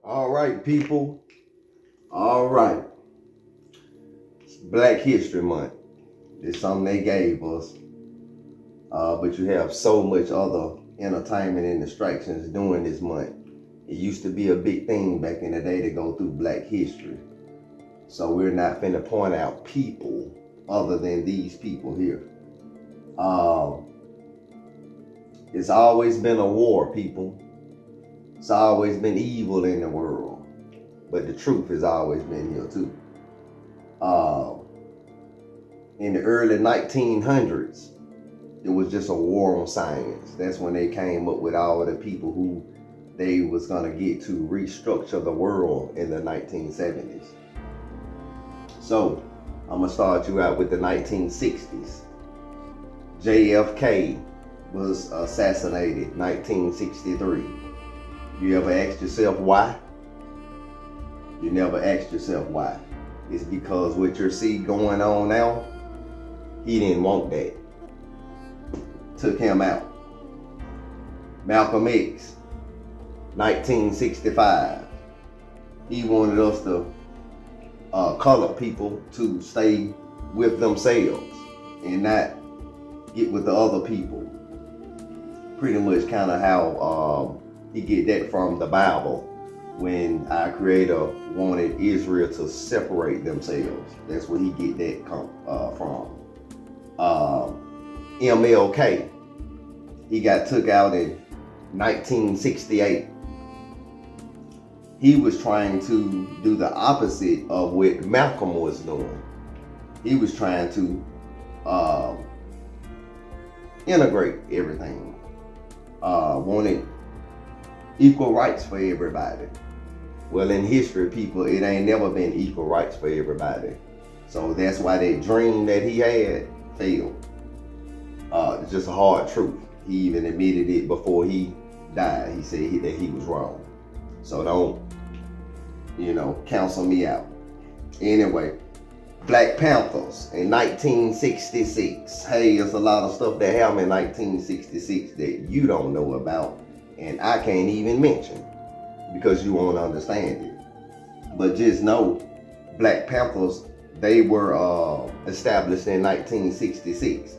All right, people. All right. It's Black History Month. It's something they gave us. But you have so much other entertainment and distractions during this month. It used to be a big thing back in the day to go through Black history. So we're not finna point out people other than these people here. It's always been a war, people. It's always been evil in the world. But the truth has always been here too. In the early 1900s, it was just a war on science. That's when they came up with all the people who they was gonna get to restructure the world in the 1970s. So I'm gonna start you out with the 1960s. JFK was assassinated 1963. You ever asked yourself why? You never asked yourself why. It's because what you see going on now, he didn't want that. Took him out. Malcolm X, 1965. He wanted us to color people to stay with themselves and not get with the other people. Pretty much kind of how he get that from the Bible when our Creator wanted Israel to separate themselves. That's where he get that from. MLK, he got took out in 1968. He was trying to do the opposite of what Malcolm was doing. He was trying to integrate everything. Wanted equal rights for everybody. Well, in history, people, it ain't never been equal rights for everybody. So that's why that dream that he had failed. It's just a hard truth. He even admitted it before he died. He said that he was wrong. So don't, counsel me out. Anyway, Black Panthers in 1966. Hey, there's a lot of stuff that happened in 1966 that you don't know about, and I can't even mention because you won't understand it. But just know, Black Panthers, they were established in 1966.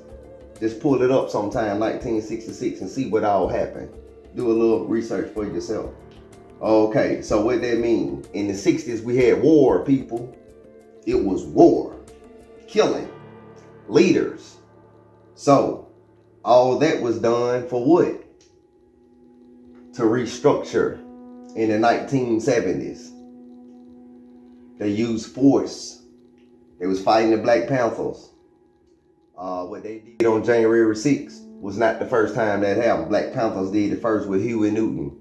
Just pull it up sometime, 1966, and see what all happened. Do a little research for yourself. Okay, so what that mean? In the 60s, we had war, people. It was war, killing, leaders. So all that was done for what? To restructure in the 1970s. They used force. They was fighting the Black Panthers. What they did on January 6th was not the first time that happened. Black Panthers did it first with Huey Newton.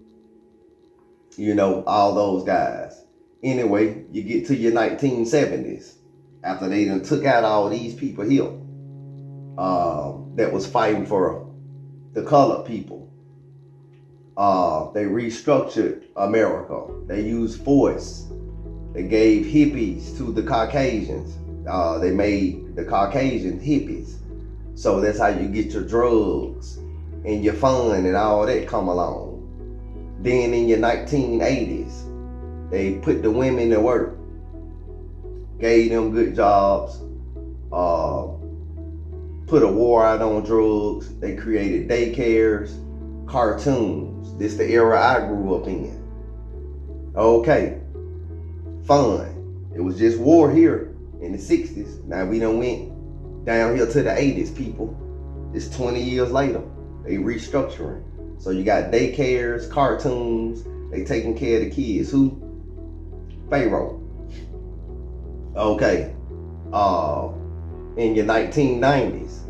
All those guys. Anyway, you get to your 1970s, after they done took out all these people here that was fighting for the colored people. They restructured America. They used force. They gave hippies to the Caucasians. They made the Caucasian hippies. So that's how you get your drugs and your fun and all that come along. Then in your 1980s, they put the women to work, gave them good jobs, put a war out on drugs. They created daycares, cartoons. This the era I grew up in. Okay, fun. It was just war here in the 60s. Now we done went down here to the 80s, people. It's 20 years later. They restructuring. So you got daycares, cartoons. They taking care of the kids. Who? Pharaoh. Okay. In your 1990s,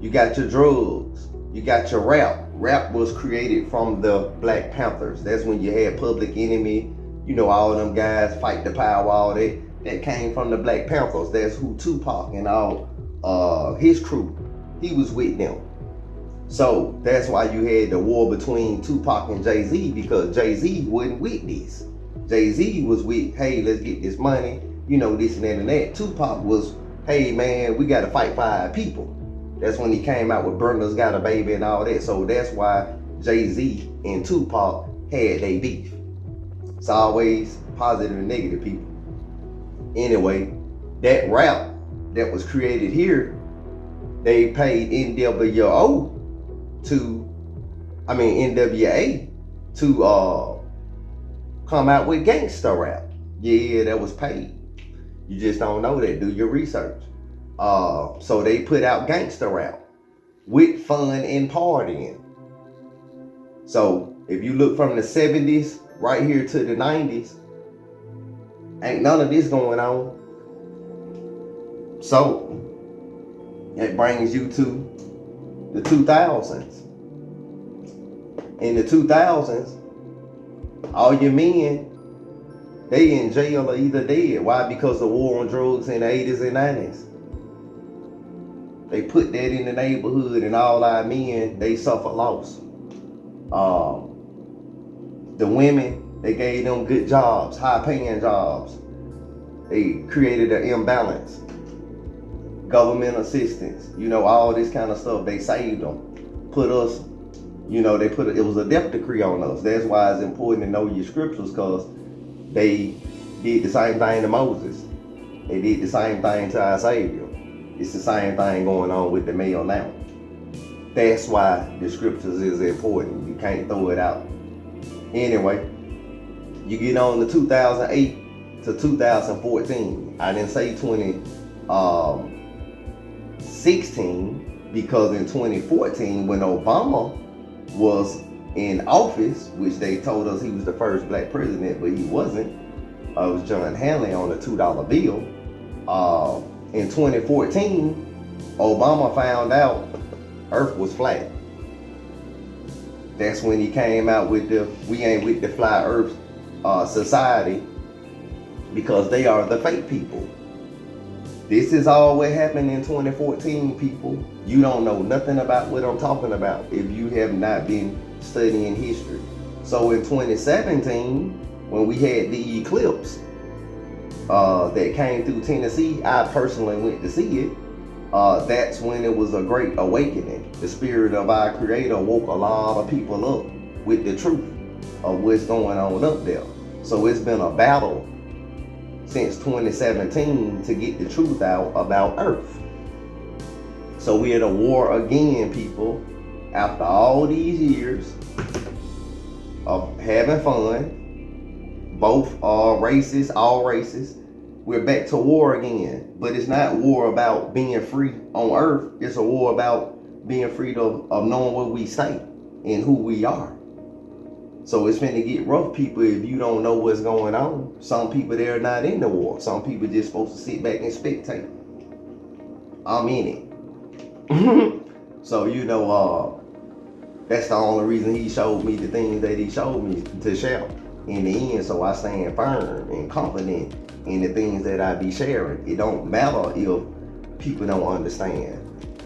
you got your drugs. You got your rap. Rap was created from the Black Panthers. That's when you had Public Enemy. All them guys, Fight the Power, all that. That came from the Black Panthers. That's who Tupac and all his crew, he was with them. So that's why you had the war between Tupac and Jay-Z, because Jay-Z wasn't with this. Jay-Z was with, hey, let's get this money, this and that and that. Tupac was, hey man, we gotta fight 5 people. That's when he came out with Brenda's Got a Baby and all that. So that's why Jay-Z and Tupac had their beef. It's always positive and negative people. Anyway, that rap that was created here, they paid NWA to come out with gangster rap. Yeah, that was paid. You just don't know that. Do your research. So they put out gangster rap with fun and partying. So if you look from the 70s right here to the 90s, ain't none of this going on. So that brings you to the 2000s. In the 2000s, all your men, they in jail or either dead. Why? Because of war on drugs in the 80s and 90s. They put that in the neighborhood, and all our men, they suffer loss. The women, they gave them good jobs, high-paying jobs. They created an imbalance. Government assistance, all this kind of stuff. They saved them. Put us, it was a death decree on us. That's why it's important to know your scriptures, because they did the same thing to Moses. They did the same thing to our Savior. It's the same thing going on with the male now. That's why the scriptures is important. You can't throw it out. Anyway, you get on the 2008 to 2014. I didn't say 2016 because in 2014, when Obama was in office, which they told us he was the first black president, but he wasn't. It was John Hanley on the $2 bill. In 2014, Obama found out Earth was flat. That's when he came out with we ain't with the flat Earth society, because they are the fake people. This is all what happened in 2014, people. You don't know nothing about what I'm talking about if you have not been studying history. So in 2017, when we had the eclipse that came through Tennessee, I personally went to see it. That's when it was a great awakening. The spirit of our Creator woke a lot of people up with the truth of what's going on up there. So it's been a battle since 2017 to get the truth out about Earth. So we're at a war again, people. After all these years of having fun, both races, all races, we're back to war again. But it's not war about being free on Earth. It's a war about being free of knowing where we stay and who we are. So it's finna get rough, people, if you don't know what's going on. Some people, they're not in the war. Some people just supposed to sit back and spectate. I'm in it. So, that's the only reason he showed me the things that he showed me to share in the end. So I stand firm and confident in the things that I be sharing. It don't matter if people don't understand.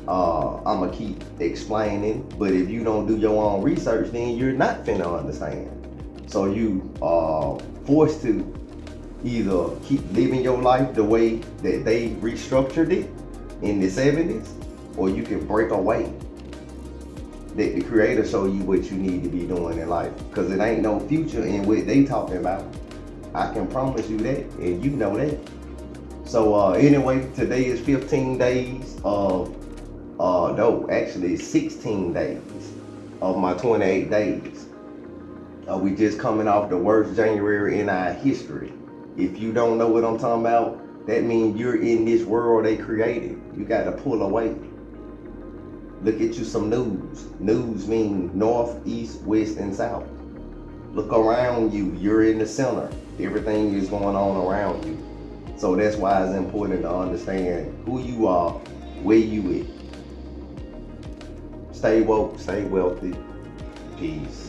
I'ma keep explaining, but if you don't do your own research, then you're not finna understand. So you are forced to either keep living your life the way that they restructured it in the 70s, or you can break away. Let the Creator show you what you need to be doing in life, because it ain't no future in what they talking about. I can promise you that, and you know that. So anyway, today is 15 days of actually 16 days of my 28 days. We just coming off the worst January in our history. If you don't know what I'm talking about, that means you're in this world they created. You got to pull away. Look at you some news. News means north, east, west, and south. Look around you. You're in the center. Everything is going on around you. So that's why it's important to understand who you are, where you at. Stay woke, stay wealthy. Peace.